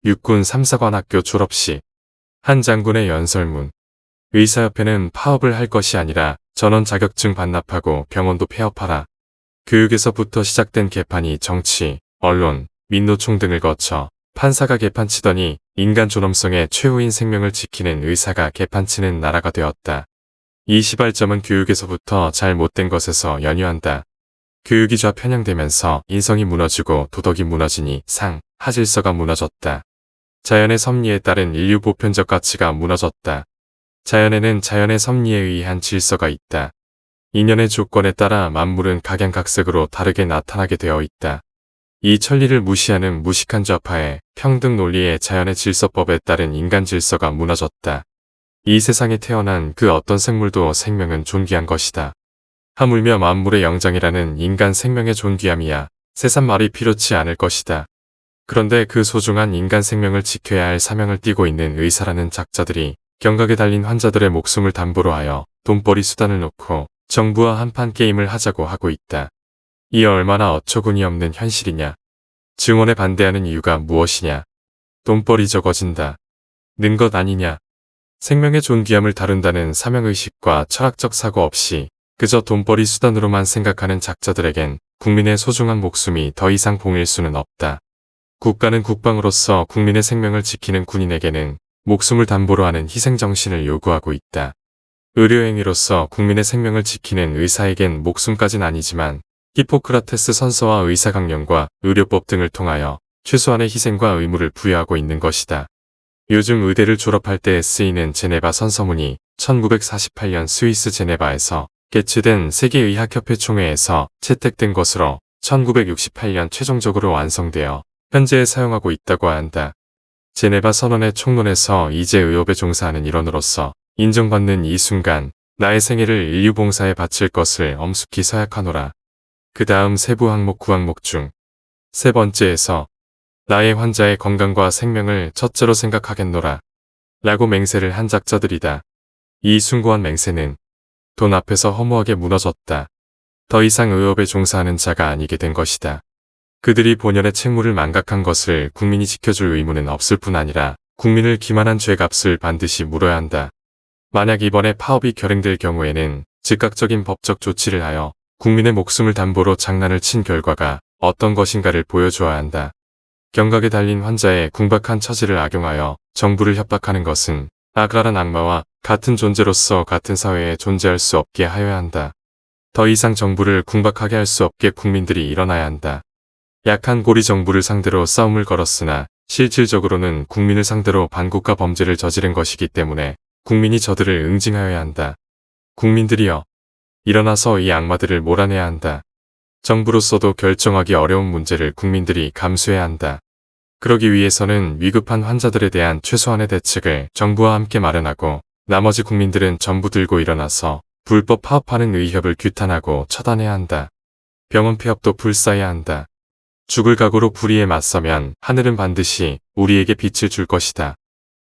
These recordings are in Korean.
육군 3사관학교 졸업식. 한 장군의 연설문. 의사협회는 파업을 할 것이 아니라 전원 자격증 반납하고 병원도 폐업하라. 교육에서부터 시작된 개판이 정치, 언론, 민노총 등을 거쳐 판사가 개판치더니 인간 존엄성의 최후인 생명을 지키는 의사가 개판치는 나라가 되었다. 이 시발점은 교육에서부터 잘못된 것에서 연유한다. 교육이 좌편향되면서 인성이 무너지고 도덕이 무너지니 하질서가 무너졌다. 자연의 섭리에 따른 인류 보편적 가치가 무너졌다. 자연에는 자연의 섭리에 의한 질서가 있다. 인연의 조건에 따라 만물은 각양각색으로 다르게 나타나게 되어 있다. 이 천리를 무시하는 무식한 좌파의 평등 논리의 자연의 질서법에 따른 인간 질서가 무너졌다. 이 세상에 태어난 그 어떤 생물도 생명은 존귀한 것이다. 하물며 만물의 영장이라는 인간 생명의 존귀함이야 세상 말이 필요치 않을 것이다. 그런데 그 소중한 인간 생명을 지켜야 할 사명을 띠고 있는 의사라는 작자들이 경각에 달린 환자들의 목숨을 담보로 하여 돈벌이 수단을 놓고 정부와 한판 게임을 하자고 하고 있다. 이 얼마나 어처구니 없는 현실이냐. 증언에 반대하는 이유가 무엇이냐. 돈벌이 적어진다. 는 것 아니냐. 생명의 존귀함을 다룬다는 사명의식과 철학적 사고 없이 그저 돈벌이 수단으로만 생각하는 작자들에겐 국민의 소중한 목숨이 더 이상 봉일 수는 없다. 국가는 국방으로서 국민의 생명을 지키는 군인에게는 목숨을 담보로 하는 희생정신을 요구하고 있다. 의료행위로서 국민의 생명을 지키는 의사에겐 목숨까진 아니지만 히포크라테스 선서와 의사강령과 의료법 등을 통하여 최소한의 희생과 의무를 부여하고 있는 것이다. 요즘 의대를 졸업할 때 쓰이는 제네바 선서문이 1948년 스위스 제네바에서 개최된 세계의학협회 총회에서 채택된 것으로 1968년 최종적으로 완성되어 현재 사용하고 있다고 한다. 제네바 선언의 총론에서 이제 의협에 종사하는 일원으로서 인정받는 이 순간 나의 생애를 인류 봉사에 바칠 것을 엄숙히 서약하노라. 그 다음 세부 항목 9항목 중 세 번째에서 나의 환자의 건강과 생명을 첫째로 생각하겠노라 라고 맹세를 한 작자들이다. 이 숭고한 맹세는 돈 앞에서 허무하게 무너졌다. 더 이상 의협에 종사하는 자가 아니게 된 것이다. 그들이 본연의 책무를 망각한 것을 국민이 지켜줄 의무는 없을 뿐 아니라 국민을 기만한 죄값을 반드시 물어야 한다. 만약 이번에 파업이 결행될 경우에는 즉각적인 법적 조치를 하여 국민의 목숨을 담보로 장난을 친 결과가 어떤 것인가를 보여줘야 한다. 경각에 달린 환자의 궁박한 처지를 악용하여 정부를 협박하는 것은 악랄한 악마와 같은 존재로서 같은 사회에 존재할 수 없게 하여야 한다. 더 이상 정부를 궁박하게 할 수 없게 국민들이 일어나야 한다. 약한 고리 정부를 상대로 싸움을 걸었으나 실질적으로는 국민을 상대로 반국가 범죄를 저지른 것이기 때문에 국민이 저들을 응징하여야 한다. 국민들이여, 일어나서 이 악마들을 몰아내야 한다. 정부로서도 결정하기 어려운 문제를 국민들이 감수해야 한다. 그러기 위해서는 위급한 환자들에 대한 최소한의 대책을 정부와 함께 마련하고 나머지 국민들은 전부 들고 일어나서 불법 파업하는 의협을 규탄하고 처단해야 한다. 병원 폐업도 불사해야 한다. 죽을 각오로 불의에 맞서면 하늘은 반드시 우리에게 빛을 줄 것이다.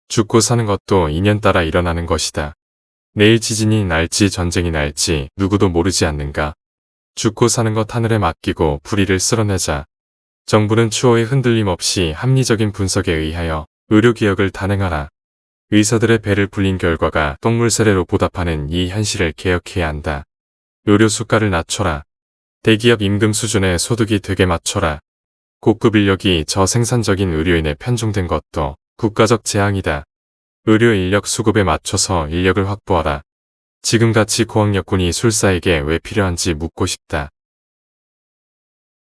죽고 사는 것도 인연 따라 일어나는 것이다. 내일 지진이 날지 전쟁이 날지 누구도 모르지 않는가. 죽고 사는 것 하늘에 맡기고 불의를 쓸어내자. 정부는 추호의 흔들림 없이 합리적인 분석에 의하여 의료개혁을 단행하라. 의사들의 배를 불린 결과가 똥물 세례로 보답하는 이 현실을 개혁해야 한다. 의료 수가를 낮춰라. 대기업 임금 수준의 소득이 되게 맞춰라. 고급 인력이 저생산적인 의료인에 편중된 것도 국가적 재앙이다. 의료 인력 수급에 맞춰서 인력을 확보하라. 지금같이 고학력군이 술사에게 왜 필요한지 묻고 싶다.